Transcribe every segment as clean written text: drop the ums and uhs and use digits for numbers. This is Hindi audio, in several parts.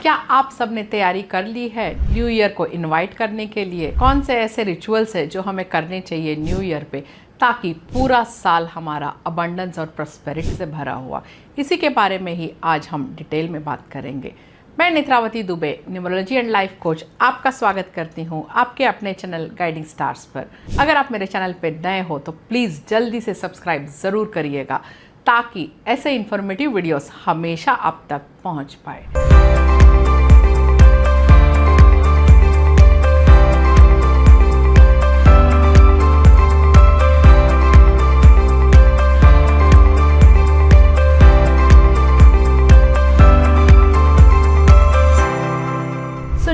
क्या आप सबने तैयारी कर ली है न्यू ईयर को इनवाइट करने के लिए? कौन से ऐसे रिचुअल्स है जो हमें करने चाहिए न्यू ईयर पे ताकि पूरा साल हमारा अबंडेंस और प्रॉस्पेरिटी से भरा हुआ? इसी के बारे में ही आज हम डिटेल में बात करेंगे। मैं Netravati Dubey, numerology and life coach, आपका स्वागत करती हूँ आपके अपने चैनल गाइडिंग स्टार्स पर। अगर आप मेरे चैनल पर नए हो तो प्लीज़ जल्दी से सब्सक्राइब ज़रूर करिएगा ताकि ऐसे इन्फॉर्मेटिव वीडियोस हमेशा आप तक पहुँच पाए।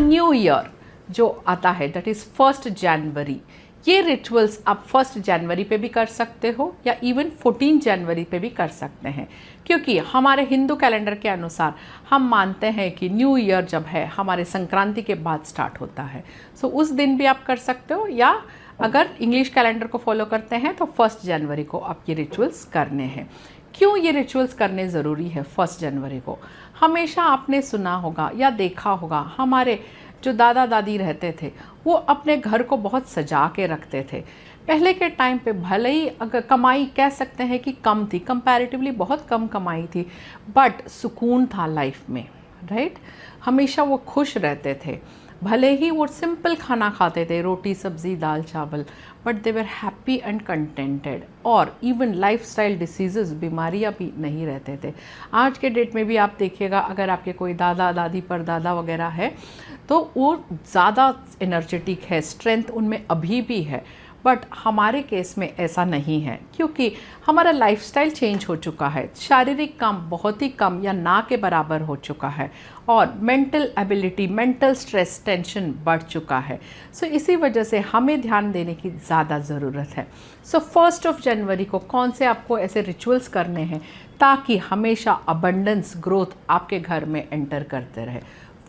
न्यू ईयर जो आता है दैट इज़ 1 जनवरी। ये रिचुअल्स आप 1 जनवरी पे भी कर सकते हो या इवन 14 जनवरी पे भी कर सकते हैं, क्योंकि हमारे हिंदू कैलेंडर के अनुसार हम मानते हैं कि न्यू ईयर जब है हमारे संक्रांति के बाद स्टार्ट होता है। सो उस दिन भी आप कर सकते हो, या अगर इंग्लिश कैलेंडर को फॉलो करते हैं तो 1 जनवरी को आप ये रिचुअल्स करने हैं। क्यों ये रिचुअल्स करने ज़रूरी है 1 जनवरी को? हमेशा आपने सुना होगा या देखा होगा, हमारे जो दादा दादी रहते थे वो अपने घर को बहुत सजा के रखते थे। पहले के टाइम पे भले ही अगर कमाई कह सकते हैं कि कम थी, कंपैरेटिवली बहुत कम कमाई थी, बट सुकून था लाइफ में, राइट? हमेशा वो खुश रहते थे। भले ही वो सिंपल खाना खाते थे, रोटी सब्ज़ी दाल चावल, but they were happy and contented. और इवन लाइफस्टाइल डिसीज़ेस, बीमारियां भी नहीं रहते थे। आज के डेट में भी आप देखिएगा, अगर आपके कोई दादा दादी परदादा वगैरह है तो वो ज़्यादा एनर्जेटिक है, स्ट्रेंथ उनमें अभी भी है, बट हमारे केस में ऐसा नहीं है क्योंकि हमारा लाइफस्टाइल चेंज हो चुका है। शारीरिक काम बहुत ही कम या ना के बराबर हो चुका है और mental ability, mental stress, tension बढ़ चुका है। सो इसी वजह से हमें ध्यान देने की ज़्यादा ज़रूरत है। सो 1 जनवरी को कौन से आपको ऐसे रिचुअल्स करने हैं ताकि हमेशा अबंडेंस, ग्रोथ आपके घर में एंटर करते रहे?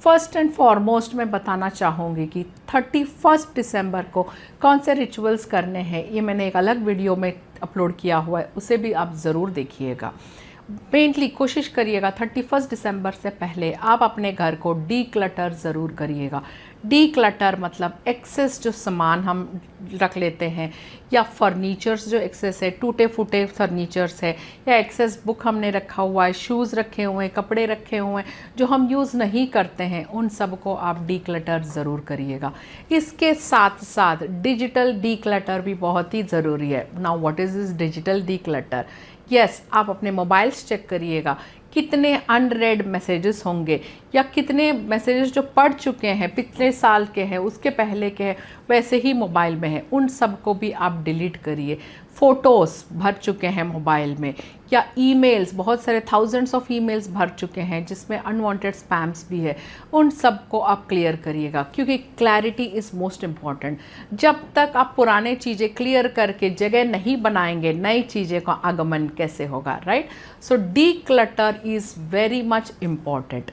फर्स्ट एंड फॉरमोस्ट मैं बताना चाहूँगी कि 31 दिसंबर को कौन से रिचुअल्स करने हैं, ये मैंने एक अलग वीडियो में अपलोड किया हुआ है, उसे भी आप ज़रूर देखिएगा। मेनली कोशिश करिएगा 31 दिसंबर से पहले आप अपने घर को डीक्लटर ज़रूर करिएगा। डीक्लटर मतलब एक्सेस जो सामान हम रख लेते हैं या फर्नीचर्स जो एक्सेस है, टूटे फूटे फर्नीचर्स है, या एक्सेस बुक हमने रखा हुआ है, शूज़ रखे हुए हैं, कपड़े रखे हुए हैं जो हम यूज़ नहीं करते हैं, उन सब को आप डीक्लटर ज़रूर करिएगा। इसके साथ साथ डिजिटल डीक्लटर भी बहुत ही ज़रूरी है। Now what is this digital declutter? Yes, आप अपने मोबाइल्स चेक करिएगा कितने अनरेड मैसेजेस होंगे या कितने मैसेजेस जो पढ़ चुके हैं, पिछले साल के हैं, उसके पहले के हैं, वैसे ही मोबाइल में है, उन सब को भी आप डिलीट करिए। फ़ोटोज़ भर चुके हैं मोबाइल में, या ईमेल्स, बहुत सारे थाउजेंड्स ऑफ ईमेल्स भर चुके हैं जिसमें अनवांटेड स्पैम्स भी है, उन सब को आप क्लियर करिएगा क्योंकि क्लैरिटी इज़ मोस्ट इम्पॉर्टेंट। जब तक आप पुराने चीज़ें क्लियर करके जगह नहीं बनाएंगे, नई चीज़ें का आगमन कैसे होगा, right? So declutter is very much important.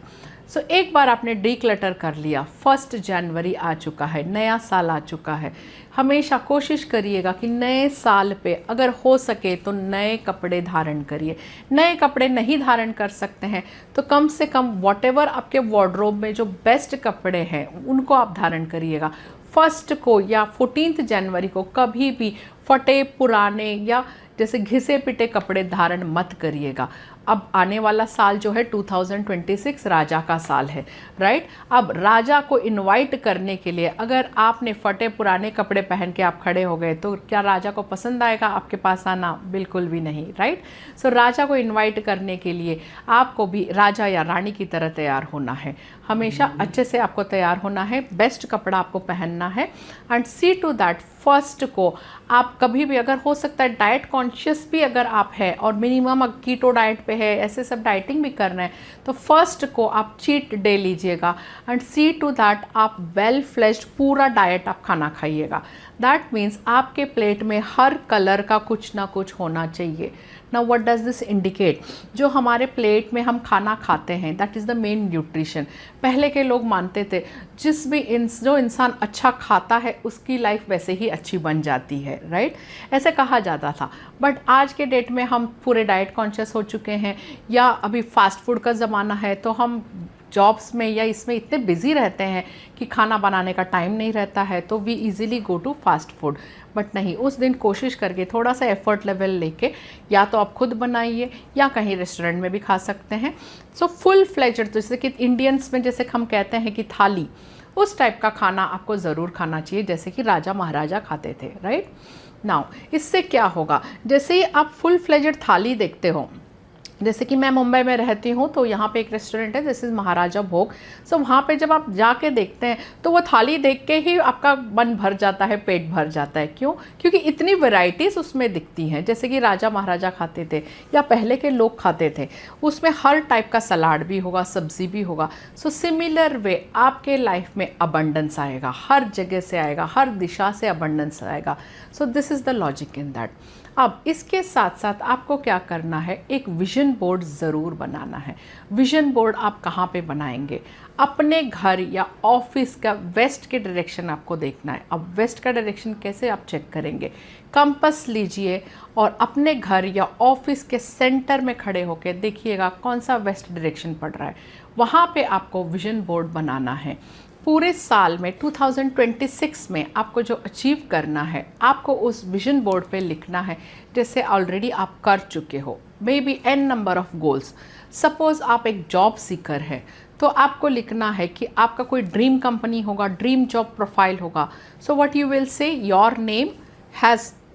So एक बार आपने डीक्लटर कर लिया, 1 जनवरी आ चुका है, नया साल आ चुका है। हमेशा कोशिश करिएगा कि नए साल पे अगर हो सके तो नए कपड़े धारण करिए। नए कपड़े नहीं धारण कर सकते हैं तो कम से कम व्हाटएवर आपके वार्डरोब में जो बेस्ट कपड़े हैं उनको आप धारण करिएगा। 1 को या 14 जनवरी को कभी भी फटे पुराने या जैसे घिसे पिटे कपड़े धारण मत करिएगा। अब आने वाला साल जो है 2026 राजा का साल है, राइट? अब राजा को इनवाइट करने के लिए अगर आपने फटे पुराने कपड़े पहन के आप खड़े हो गए तो क्या राजा को पसंद आएगा आपके पास आना? बिल्कुल भी नहीं, राइट? सो राजा को इनवाइट करने के लिए आपको भी राजा या रानी की तरह तैयार होना है। हमेशा अच्छे से आपको तैयार होना है, बेस्ट कपड़ा आपको पहनना है, एंड सी टू दैट 1 को आप कभी भी, अगर हो सकता है डाइट कॉन्शियस भी अगर आप है और मिनिमम कीटो डाइट पे है, ऐसे सब डाइटिंग भी कर रहे हैं, तो 1 को आप चीट डे लीजिएगा एंड सी टू दैट आप वेल फ्लेश्ड पूरा डाइट आप खाना खाइएगा। दैट मीन्स आपके प्लेट में हर कलर का कुछ ना कुछ होना चाहिए। Now what does this indicate? जो हमारे प्लेट में हम खाना खाते हैं that is the main nutrition. पहले के लोग मानते थे जो इंसान अच्छा खाता है उसकी लाइफ वैसे ही अच्छी बन जाती है, राइट? ऐसे कहा जाता था। बट आज के डेट में हम पूरे डाइट कॉन्शियस हो चुके हैं, या अभी फास्ट फूड का ज़माना है तो हम जॉब्स में या इसमें इतने बिजी रहते हैं कि खाना बनाने का टाइम नहीं रहता है, तो we easily go to fast food. But नहीं, उस दिन कोशिश करके थोड़ा सा एफर्ट लेवल लेके या तो आप खुद बनाइए या कहीं रेस्टोरेंट में भी खा सकते हैं। सो फुल फ्लेजर, जैसे कि इंडियंस में जैसे हम कहते हैं कि थाली, उस टाइप का खाना आपको ज़रूर खाना चाहिए जैसे कि राजा महाराजा खाते थे, राइट। नाउ इससे क्या होगा, जैसे ही आप फुल फ्लेजेड थाली देखते हो, जैसे कि मैं मुंबई में रहती हूँ तो यहाँ पे एक रेस्टोरेंट है, दिस इज़ महाराजा भोग। सो वहाँ पे जब आप जाके देखते हैं तो वो थाली देख के ही आपका मन भर जाता है, पेट भर जाता है। क्यों? क्योंकि इतनी वैरायटीज़ उसमें दिखती हैं, जैसे कि राजा महाराजा खाते थे या पहले के लोग खाते थे। उसमें हर टाइप का सलाद भी होगा, सब्जी भी होगा। सो सिमिलर वे आपके लाइफ में अबंडेंस आएगा, हर जगह से आएगा, हर दिशा से अबंडेंस आएगा। So this is the logic in that. अब इसके साथ साथ आपको क्या करना है, एक विजन बोर्ड ज़रूर बनाना है। विजन बोर्ड आप कहाँ पे बनाएंगे? अपने घर या ऑफिस का वेस्ट के डायरेक्शन आपको देखना है। अब वेस्ट का डायरेक्शन कैसे आप चेक करेंगे? कंपास लीजिए और अपने घर या ऑफिस के सेंटर में खड़े होकर देखिएगा कौन सा वेस्ट डायरेक्शन पड़ रहा है, वहाँ पे आपको विजन बोर्ड बनाना है। पूरे साल में 2026 में आपको जो अचीव करना है, आपको उस विजन बोर्ड पे लिखना है, जैसे ऑलरेडी आप कर चुके हो, may be n number of goals. Suppose आप एक जॉब सीकर है तो आपको लिखना है कि आपका कोई ड्रीम कंपनी होगा, ड्रीम जॉब प्रोफाइल होगा। सो व्हाट यू विल से, your name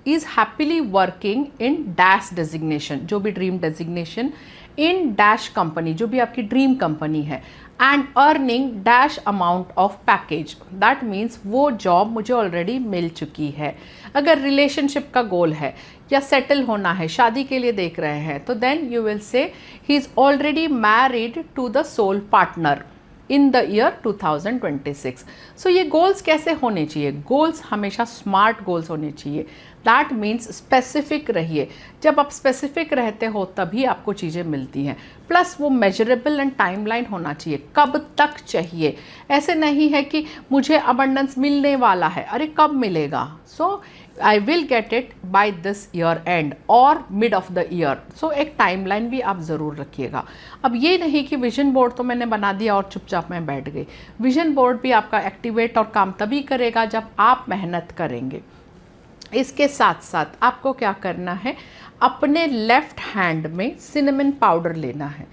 is happily working in dash designation, जो भी dream designation, in dash company, जो भी आपकी ड्रीम कंपनी है, and earning dash amount of package. That means वो जॉब मुझे ऑलरेडी मिल चुकी है। अगर रिलेशनशिप का गोल है या सेटल होना है, शादी के लिए देख रहे हैं, तो then you will say he is already married to the soul partner in the year 2026। So ये गोल्स कैसे होने चाहिए? गोल्स हमेशा स्मार्ट गोल्स होने चाहिए। दैट मीन्स स्पेसिफिक रहिए। जब आप स्पेसिफिक रहते हो तभी आपको चीज़ें मिलती हैं। प्लस वो मेजरेबल एंड टाइमलाइन होना चाहिए, कब तक चाहिए। ऐसे नहीं है कि मुझे अबंडेंस मिलने वाला है, अरे कब मिलेगा? So I will get it by this year end और mid of the year. So एक टाइमलाइन भी आप ज़रूर रखिएगा। अब ये नहीं कि विजन बोर्ड तो मैंने बना दिया और चुपचाप मैं बैठ गई। विजन बोर्ड भी आपका एक्टिवेट और काम तभी करेगा जब आप मेहनत करेंगे। इसके साथ साथ आपको क्या करना है, अपने लेफ्ट हैंड में सिनेमन पाउडर लेना है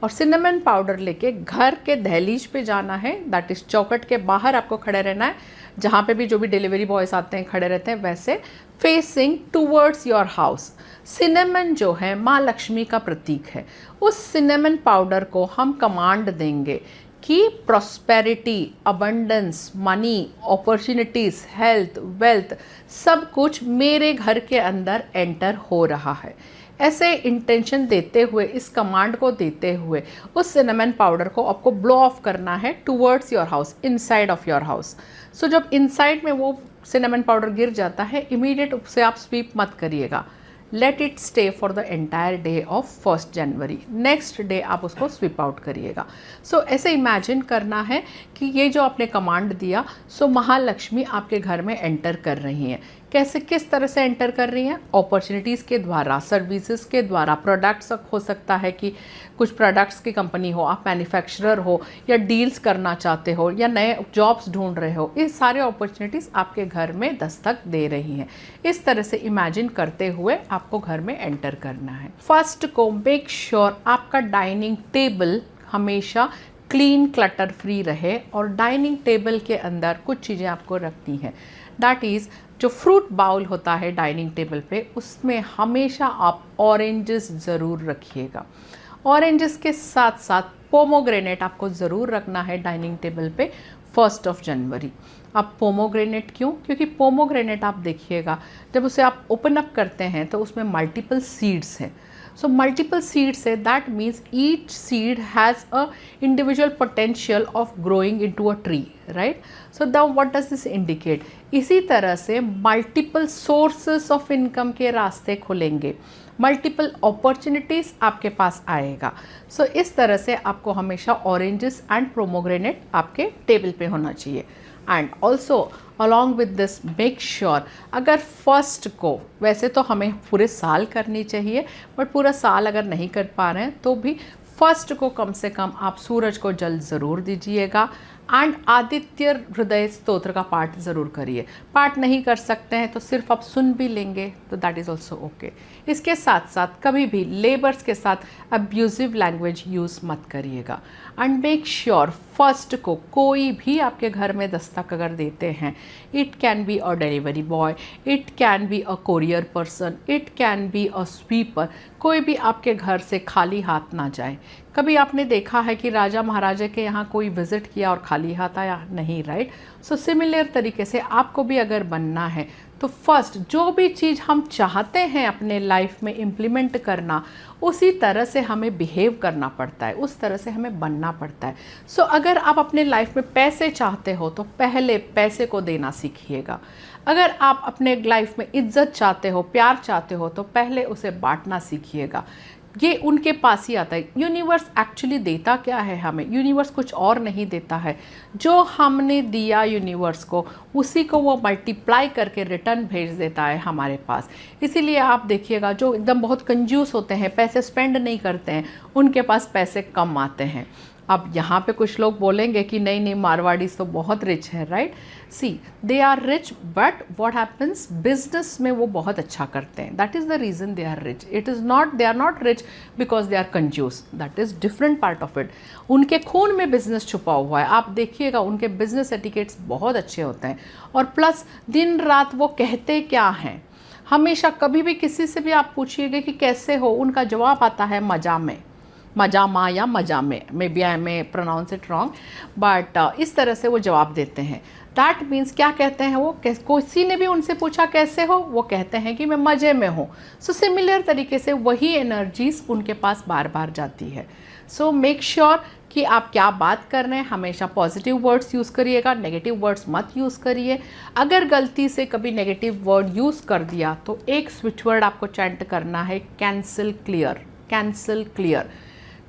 और सिनेमन पाउडर लेके घर के दहलीज पे जाना है। दैट इज़ चौखट के बाहर आपको खड़े रहना है, जहाँ पे भी जो भी डिलीवरी बॉयज़ आते हैं खड़े रहते हैं, वैसे facing towards your house. Cinnamon जो है माँ लक्ष्मी का प्रतीक है। उस सिनेमन पाउडर को हम कमांड देंगे कि prosperity, abundance, money, opportunities, health, wealth, सब कुछ मेरे घर के अंदर एंटर हो रहा है। ऐसे इंटेंशन देते हुए, इस कमांड को देते हुए, उस सिनेमन पाउडर को आपको ब्लो ऑफ करना है towards your house, inside of your house. So जब इनसाइड में वो सिनेमन पाउडर गिर जाता है, इमीडिएट उससे आप स्वीप मत करिएगा। Let it stay for the entire day of 1 January. Next day आप उसको स्वीप आउट करिएगा। सो ऐसे इमेजिन करना है कि ये जो आपने कमांड दिया, सो महालक्ष्मी आपके घर में एंटर कर रही हैं। कैसे, किस तरह से एंटर कर रही हैं? अपॉर्चुनिटीज़ के द्वारा, सर्विसेज के द्वारा। प्रोडक्ट्स हो सकता है कि कुछ प्रोडक्ट्स की कंपनी हो, आप मैन्युफैक्चरर हो या डील्स करना चाहते हो या नए जॉब्स ढूंढ रहे हो, ये सारे अपॉर्चुनिटीज़ आपके घर में दस्तक दे रही हैं। इस तरह से इमेजिन करते हुए आपको घर में एंटर करना है। फर्स्ट को मेक श्योर आपका डाइनिंग टेबल हमेशा क्लीन, क्लटर फ्री रहे और डाइनिंग टेबल के अंदर कुछ चीज़ें आपको रखनी है। दैट इज़, जो फ्रूट बाउल होता है डाइनिंग टेबल पे, उसमें हमेशा आप ऑरेंजेस ज़रूर रखिएगा। ऑरेंजेस के साथ साथ पोमोग्रेनेट आपको ज़रूर रखना है डाइनिंग टेबल पे 1 जनवरी। अब पोमोग्रेनेट क्यों? क्योंकि पोमोग्रेनेट आप देखिएगा, जब उसे आप ओपन अप करते हैं तो उसमें मल्टीपल सीड्स हैं। So multiple seeds है, that means each seed has a individual potential of growing into a tree, right? So now what does this indicate? इसी तरह से multiple sources of income के रास्ते खुलेंगे, मल्टीपल अपॉर्चुनिटीज़ आपके पास आएगा। सो इस तरह से आपको हमेशा ऑरेंजेस एंड पोमोग्रेनेट आपके टेबल पे होना चाहिए। And also along with this make sure, अगर फर्स्ट को, वैसे तो हमें पूरे साल करनी चाहिए, बट पूरा साल अगर नहीं कर पा रहे हैं तो भी फर्स्ट को कम से कम आप सूरज को जल ज़रूर दीजिएगा एंड आदित्य हृदय स्तोत्र का पाठ ज़रूर करिए। पाठ नहीं कर सकते हैं तो सिर्फ आप सुन भी लेंगे तो दैट इज़ ऑल्सो ओके। इसके साथ साथ कभी भी लेबर्स के साथ अब्यूजिव लैंग्वेज यूज़ मत करिएगा एंड मेक श्योर फर्स्ट को कोई भी आपके घर में दस्तक अगर देते हैं, it can be a delivery boy, it can be a courier person, it can be a sweeper, कोई भी आपके घर से खाली हाथ ना जाए। कभी आपने देखा है कि राजा महाराजा के यहाँ कोई विज़िट किया और खाली हाथ आया? नहीं, राइट। सो सिमिलर तरीके से आपको भी अगर बनना है तो फर्स्ट जो भी चीज़ हम चाहते हैं अपने लाइफ में इम्प्लीमेंट करना, उसी तरह से हमें बिहेव करना पड़ता है, उस तरह से हमें बनना पड़ता है। सो अगर आप अपने लाइफ में पैसे चाहते हो तो पहले पैसे को देना सीखिएगा। अगर आप अपने लाइफ में इज्जत चाहते हो, प्यार चाहते हो, तो पहले उसे बांटना सीखिएगा। ये उनके पास ही आता है। यूनिवर्स एक्चुअली देता क्या है हमें? यूनिवर्स कुछ और नहीं देता है। जो हमने दिया यूनिवर्स को, उसी को वो मल्टीप्लाई करके रिटर्न भेज देता है हमारे पास। इसीलिए आप देखिएगा जो एकदम बहुत कंजूस होते हैं, पैसे स्पेंड नहीं करते हैं, उनके पास पैसे कम आते हैं। अब यहाँ पे कुछ लोग बोलेंगे कि नहीं नहीं मारवाड़ी तो बहुत रिच है, right? See, they are rich, but what happens, business में वो बहुत अच्छा करते हैं। That is the reason they are rich. It is not, they are not rich because they are कंजूस। That is different part of it. उनके खून में बिजनेस छुपा हुआ है। आप देखिएगा उनके बिजनेस एटिकेट्स बहुत अच्छे होते हैं। और प्लस दिन रात वो कहते क्या हैं, हमेशा कभी भी किसी से भी आप पूछिएगा कि कैसे हो, उनका जवाब आता है मजा में, मजा मा या मजा में, maybe I may pronounce it wrong, but इस तरह से वो जवाब देते हैं। दैट मीन्स क्या कहते हैं वो, किसी ने भी उनसे पूछा कैसे हो, वो कहते हैं कि मैं मज़े में हूँ। सो सिमिलर तरीके से वही एनर्जीज उनके पास बार बार जाती है। सो मेक श्योर कि आप क्या बात कर रहे हैं, हमेशा पॉजिटिव वर्ड्स यूज़ करिएगा, नेगेटिव वर्ड्स मत यूज़ करिए। अगर गलती से कभी नेगेटिव वर्ड यूज़ कर दिया तो एक स्विच वर्ड आपको चैंट करना है, कैंसिल क्लियर, कैंसिल क्लियर।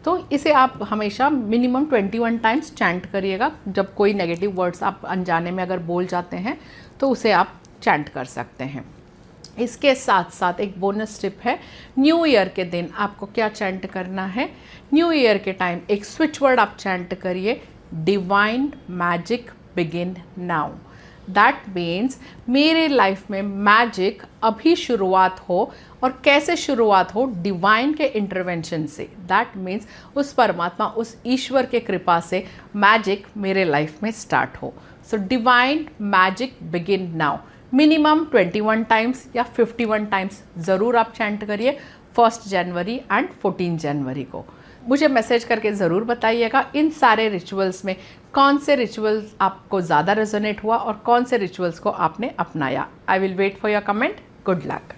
तो इसे आप हमेशा मिनिमम 21 टाइम्स चैंट करिएगा। जब कोई नेगेटिव वर्ड्स आप अनजाने में अगर बोल जाते हैं तो उसे आप चैंट कर सकते हैं। इसके साथ साथ एक बोनस टिप है, न्यू ईयर के दिन आपको क्या चैंट करना है। न्यू ईयर के टाइम एक स्विच वर्ड आप चैंट करिए, divine magic begin now. That means मेरे लाइफ में मैजिक अभी शुरुआत हो, और कैसे शुरुआत हो, डिवाइन के इंटरवेंशन से। दैट मीन्स उस परमात्मा, उस ईश्वर के कृपा से मैजिक मेरे लाइफ में स्टार्ट हो। So divine magic begin now minimum 21 times या 51 टाइम्स ज़रूर आप चैंट करिए 1 जनवरी एंड 14 जनवरी को। मुझे मैसेज करके ज़रूर बताइएगा इन सारे रिचुअल्स में कौन से रिचुअल्स आपको ज़्यादा रेजोनेट हुआ और कौन से रिचुअल्स को आपने अपनाया। I will wait for your comment. Good luck.